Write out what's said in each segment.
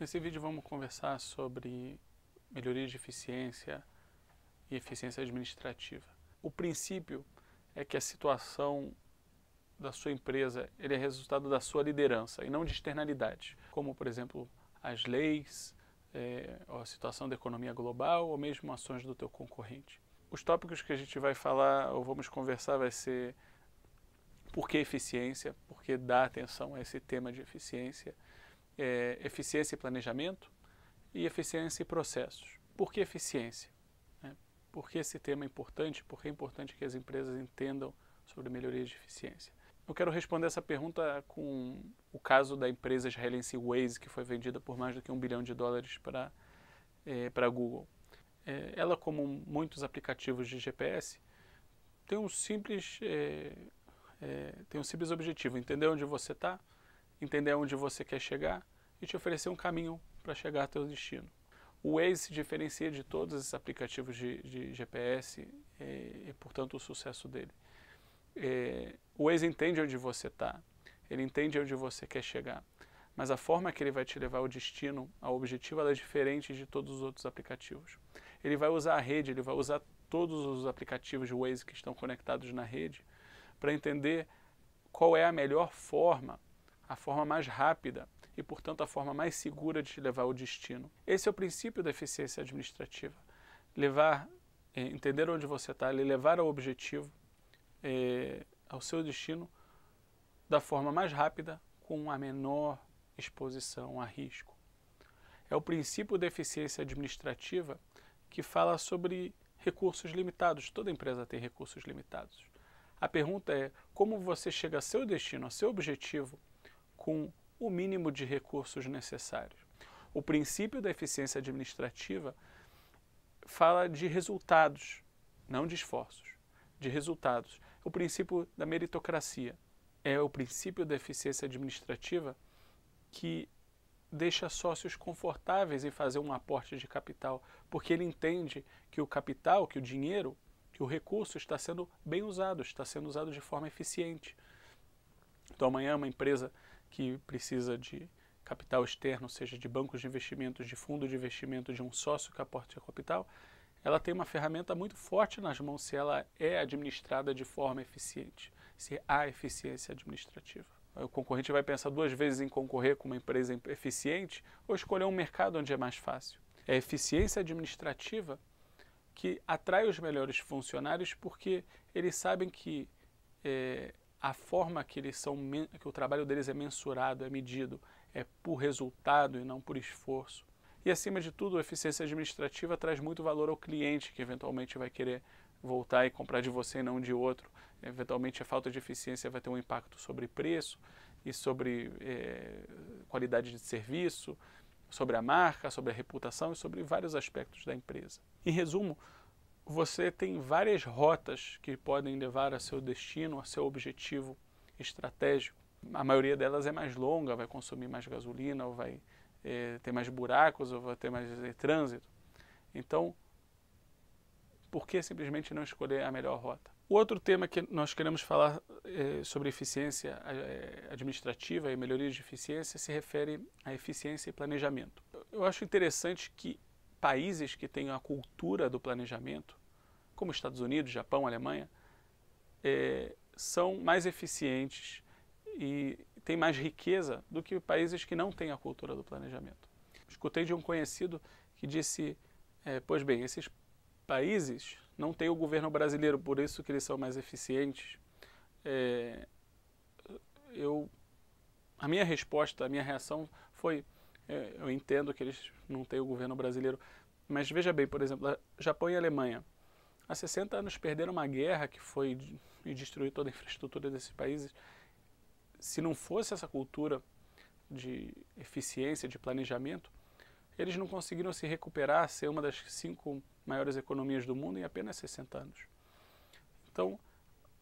Nesse vídeo vamos conversar sobre melhoria de eficiência e eficiência administrativa. O princípio é que a situação da sua empresa ele é resultado da sua liderança e não de externalidades, como por exemplo as leis, a situação da economia global ou mesmo ações do teu concorrente. Os tópicos que a gente vai falar ou vamos conversar vai ser por que eficiência, por que dar atenção a esse tema de eficiência, eficiência e planejamento e eficiência e processos. Por que eficiência? Por que esse tema é importante? Por que é importante que as empresas entendam sobre melhoria de eficiência? Eu quero responder essa pergunta com o caso da empresa israelense Waze, que foi vendida por mais do que $1 bilhão para a Google. Ela, como muitos aplicativos de GPS, tem um simples objetivo: entender onde você está, entender onde você quer chegar e te oferecer um caminho para chegar ao seu destino. O Waze se diferencia de todos esses aplicativos de GPS e, portanto, o sucesso dele. O Waze entende onde você está, ele entende onde você quer chegar, mas a forma que ele vai te levar ao destino, ao objetivo, ela é diferente de todos os outros aplicativos. Ele vai usar a rede, ele vai usar todos os aplicativos de Waze que estão conectados na rede para entender qual é a melhor forma, a forma mais rápida e, portanto, a forma mais segura de te levar ao destino. Esse é o princípio da eficiência administrativa. Entender onde você está, levar ao objetivo, ao seu destino, da forma mais rápida, com a menor exposição a risco. É o princípio da eficiência administrativa que fala sobre recursos limitados. Toda empresa tem recursos limitados. A pergunta é como você chega ao seu destino, ao seu objetivo, com o mínimo de recursos necessários. O princípio da eficiência administrativa fala de resultados, não de esforços, de resultados. O princípio da meritocracia é o princípio da eficiência administrativa que deixa sócios confortáveis em fazer um aporte de capital, porque ele entende que o capital, que o dinheiro, que o recurso está sendo bem usado, está sendo usado de forma eficiente. Então amanhã uma empresa que precisa de capital externo, seja de bancos de investimentos, de fundo de investimento, de um sócio que aporte capital, ela tem uma ferramenta muito forte nas mãos se ela é administrada de forma eficiente, se há eficiência administrativa. O concorrente vai pensar duas vezes em concorrer com uma empresa eficiente ou escolher um mercado onde é mais fácil. É a eficiência administrativa que atrai os melhores funcionários porque eles sabem que a forma que o trabalho deles é mensurado, é medido, é por resultado e não por esforço. E, acima de tudo, a eficiência administrativa traz muito valor ao cliente, que eventualmente vai querer voltar e comprar de você e não de outro. Eventualmente, a falta de eficiência vai ter um impacto sobre preço e sobre qualidade de serviço, sobre a marca, sobre a reputação e sobre vários aspectos da empresa. Em resumo, você tem várias rotas que podem levar a seu destino, a seu objetivo estratégico. A maioria delas é mais longa, vai consumir mais gasolina, ou vai ter mais buracos, ou vai ter mais trânsito. Então, por que simplesmente não escolher a melhor rota? O outro tema que nós queremos falar sobre eficiência administrativa e melhoria de eficiência se refere à eficiência e planejamento. Eu acho interessante que países que têm a cultura do planejamento, como Estados Unidos, Japão, Alemanha, são mais eficientes e têm mais riqueza do que países que não têm a cultura do planejamento. Escutei de um conhecido que disse, pois bem, esses países não têm o governo brasileiro, por isso que eles são mais eficientes. A minha resposta, a minha reação foi, eu entendo que eles não têm o governo brasileiro, mas veja bem, por exemplo, Japão e Alemanha, há 60 anos perderam uma guerra que foi e destruiu toda a infraestrutura desses países. Se não fosse essa cultura de eficiência, de planejamento, eles não conseguiram se recuperar, ser uma das 5 maiores economias do mundo em apenas 60 anos. Então,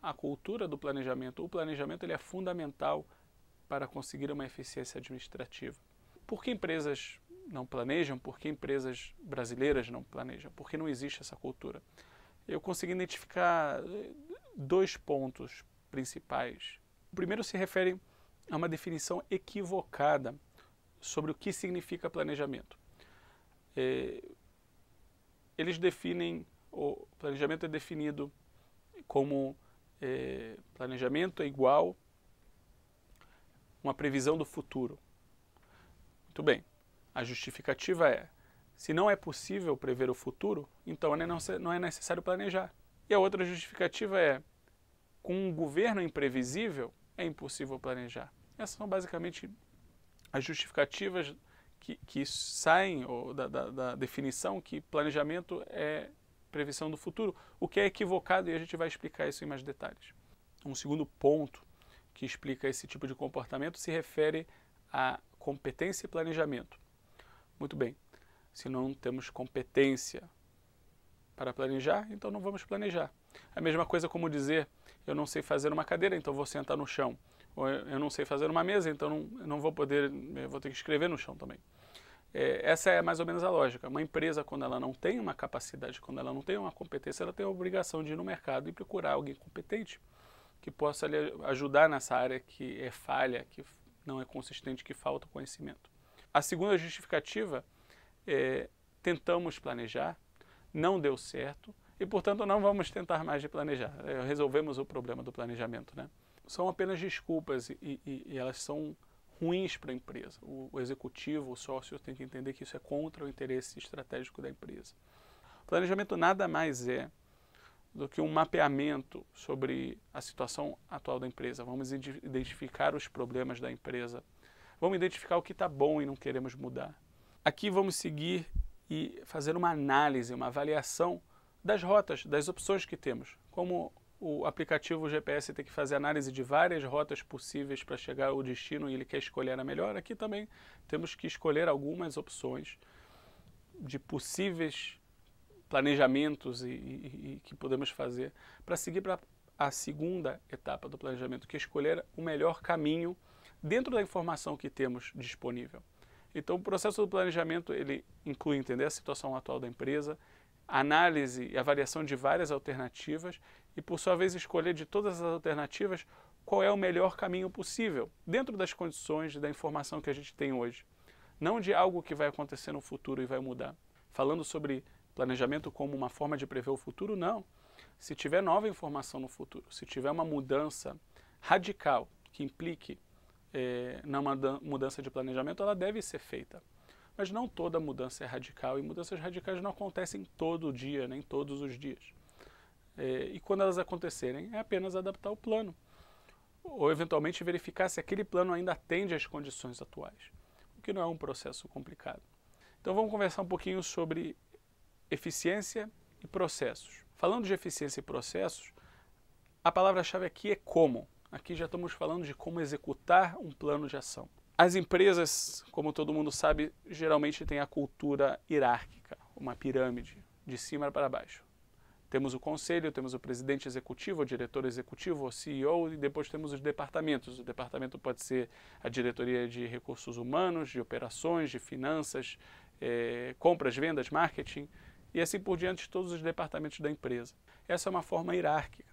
a cultura do planejamento, o planejamento ele é fundamental para conseguir uma eficiência administrativa. Por que empresas não planejam? Por que empresas brasileiras não planejam? Por que não existe essa cultura? Eu consegui identificar 2 pontos principais. O primeiro se refere a uma definição equivocada sobre o que significa planejamento. Eles definem, o planejamento é definido como planejamento é igual uma previsão do futuro. Muito bem, a justificativa é, se não é possível prever o futuro, então não é necessário planejar. E a outra justificativa é, com um governo imprevisível, é impossível planejar. Essas são basicamente as justificativas que saem da definição que planejamento é previsão do futuro, o que é equivocado, e a gente vai explicar isso em mais detalhes. Um segundo ponto que explica esse tipo de comportamento se refere à competência e planejamento. Muito bem, se não temos competência para planejar, então não vamos planejar. A mesma coisa como dizer, eu não sei fazer uma cadeira, então vou sentar no chão. Ou eu não sei fazer uma mesa, então não vou poder, vou ter que escrever no chão também. Essa é mais ou menos a lógica. Uma empresa, quando ela não tem uma capacidade, quando ela não tem uma competência, ela tem a obrigação de ir no mercado e procurar alguém competente que possa lhe ajudar nessa área que é falha, que não é consistente, que falta conhecimento. A segunda justificativa é, tentamos planejar, não deu certo e, portanto, não vamos tentar mais de planejar. Resolvemos o problema do planejamento, né? São apenas desculpas e elas são ruins para a empresa. O executivo, o sócio tem que entender que isso é contra o interesse estratégico da empresa. O planejamento nada mais é do que um mapeamento sobre a situação atual da empresa. Vamos identificar os problemas da empresa. Vamos identificar o que está bom e não queremos mudar. Aqui vamos seguir e fazer uma análise, uma avaliação das rotas, das opções que temos. Como o aplicativo GPS tem que fazer análise de várias rotas possíveis para chegar ao destino e ele quer escolher a melhor, aqui também temos que escolher algumas opções de possíveis planejamentos e que podemos fazer para seguir para a segunda etapa do planejamento, que é escolher o melhor caminho dentro da informação que temos disponível. Então, o processo do planejamento ele inclui entender a situação atual da empresa, análise e avaliação de várias alternativas e, por sua vez, escolher de todas as alternativas qual é o melhor caminho possível, dentro das condições da informação que a gente tem hoje. Não de algo que vai acontecer no futuro e vai mudar. Falando sobre planejamento como uma forma de prever o futuro, não. Se tiver nova informação no futuro, se tiver uma mudança radical que implique numa mudança de planejamento, ela deve ser feita. Mas não toda mudança é radical e mudanças radicais não acontecem todo dia, nem todos os dias. E quando elas acontecerem, é apenas adaptar o plano. Ou eventualmente verificar se aquele plano ainda atende às condições atuais, o que não é um processo complicado. Então vamos conversar um pouquinho sobre eficiência e processos. Falando de eficiência e processos, a palavra-chave aqui é como. Aqui já estamos falando de como executar um plano de ação. As empresas, como todo mundo sabe, geralmente têm a cultura hierárquica, uma pirâmide, de cima para baixo. Temos o conselho, temos o presidente executivo, o diretor executivo, o CEO, e depois temos os departamentos. O departamento pode ser a diretoria de recursos humanos, de operações, de finanças, compras, vendas, marketing, e assim por diante, todos os departamentos da empresa. Essa é uma forma hierárquica.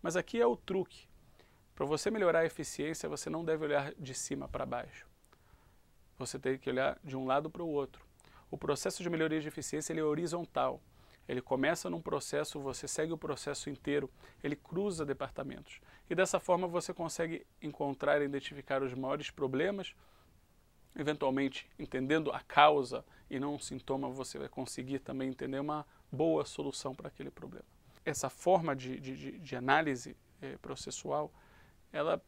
Mas aqui é o truque. Para você melhorar a eficiência, você não deve olhar de cima para baixo. Você tem que olhar de um lado para o outro. O processo de melhoria de eficiência ele é horizontal. Ele começa num processo, você segue o processo inteiro, ele cruza departamentos. E dessa forma você consegue encontrar e identificar os maiores problemas, eventualmente entendendo a causa e não um sintoma, você vai conseguir também entender uma boa solução para aquele problema. Essa forma de análise processual, ela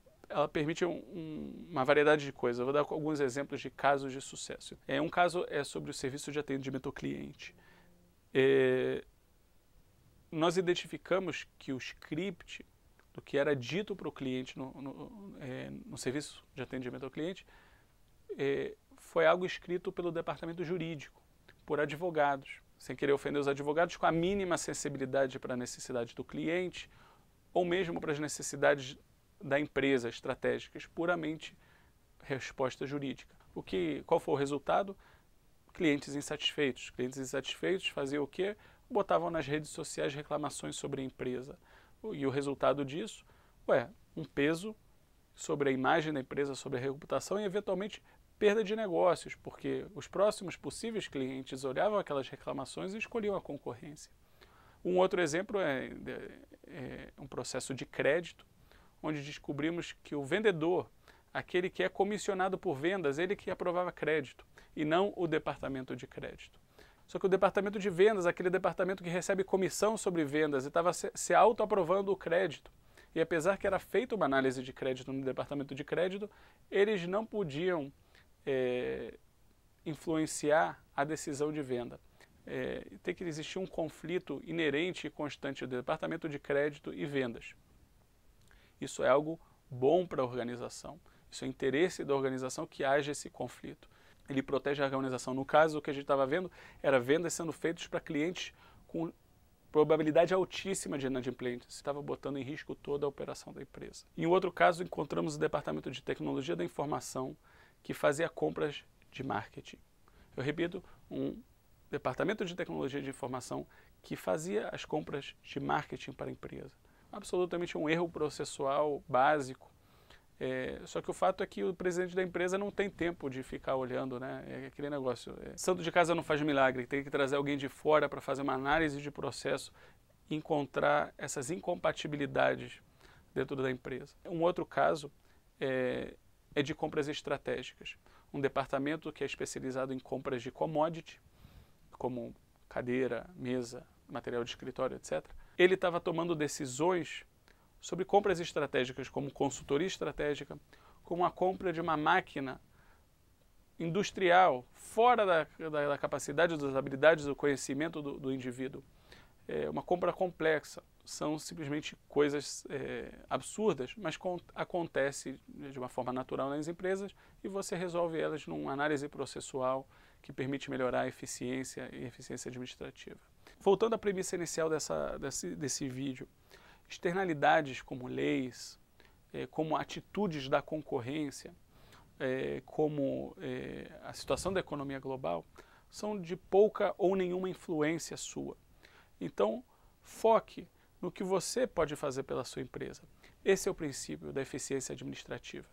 permite uma variedade de coisas. Eu vou dar alguns exemplos de casos de sucesso. Um caso é sobre o serviço de atendimento ao cliente. Nós identificamos que o script do que era dito para o cliente no serviço de atendimento ao cliente foi algo escrito pelo departamento jurídico, por advogados, sem querer ofender os advogados, com a mínima sensibilidade para a necessidade do cliente ou mesmo para as necessidades da empresa estratégicas, puramente resposta jurídica. Qual foi o resultado? Clientes insatisfeitos. Clientes insatisfeitos faziam o quê? Botavam nas redes sociais reclamações sobre a empresa. E o resultado disso, um peso sobre a imagem da empresa, sobre a reputação e, eventualmente, perda de negócios, porque os próximos possíveis clientes olhavam aquelas reclamações e escolhiam a concorrência. Um outro exemplo é um processo de crédito, onde descobrimos que o vendedor, aquele que é comissionado por vendas, ele que aprovava crédito, e não o departamento de crédito. Só que o departamento de vendas, aquele departamento que recebe comissão sobre vendas, estava se auto-aprovando o crédito. E apesar que era feita uma análise de crédito no departamento de crédito, eles não podiam influenciar a decisão de venda. Tem que existir um conflito inerente e constante do departamento de crédito e vendas. Isso é algo bom para a organização. Isso é interesse da organização que haja esse conflito. Ele protege a organização. No caso, o que a gente estava vendo era vendas sendo feitas para clientes com probabilidade altíssima de inadimplência. Estava botando em risco toda a operação da empresa. Em outro caso, encontramos o departamento de tecnologia da informação que fazia compras de marketing. Eu repito, um departamento de tecnologia de informação que fazia as compras de marketing para a empresa. Absolutamente um erro processual básico. Só que o fato é que o presidente da empresa não tem tempo de ficar olhando, né? É aquele negócio. Santo de casa não faz milagre, tem que trazer alguém de fora para fazer uma análise de processo e encontrar essas incompatibilidades dentro da empresa. Um outro caso é de compras estratégicas. Um departamento que é especializado em compras de commodity, como cadeira, mesa, material de escritório, etc. Ele estava tomando decisões sobre compras estratégicas, como consultoria estratégica, como a compra de uma máquina industrial, fora da capacidade, das habilidades, do conhecimento do indivíduo. Uma compra complexa. São simplesmente coisas absurdas, mas acontece de uma forma natural nas empresas e você resolve elas numa análise processual que permite melhorar a eficiência e eficiência administrativa. Voltando à premissa inicial desse vídeo, externalidades como leis, como atitudes da concorrência, como a situação da economia global, são de pouca ou nenhuma influência sua. Então, foque no que você pode fazer pela sua empresa. Esse é o princípio da eficiência administrativa.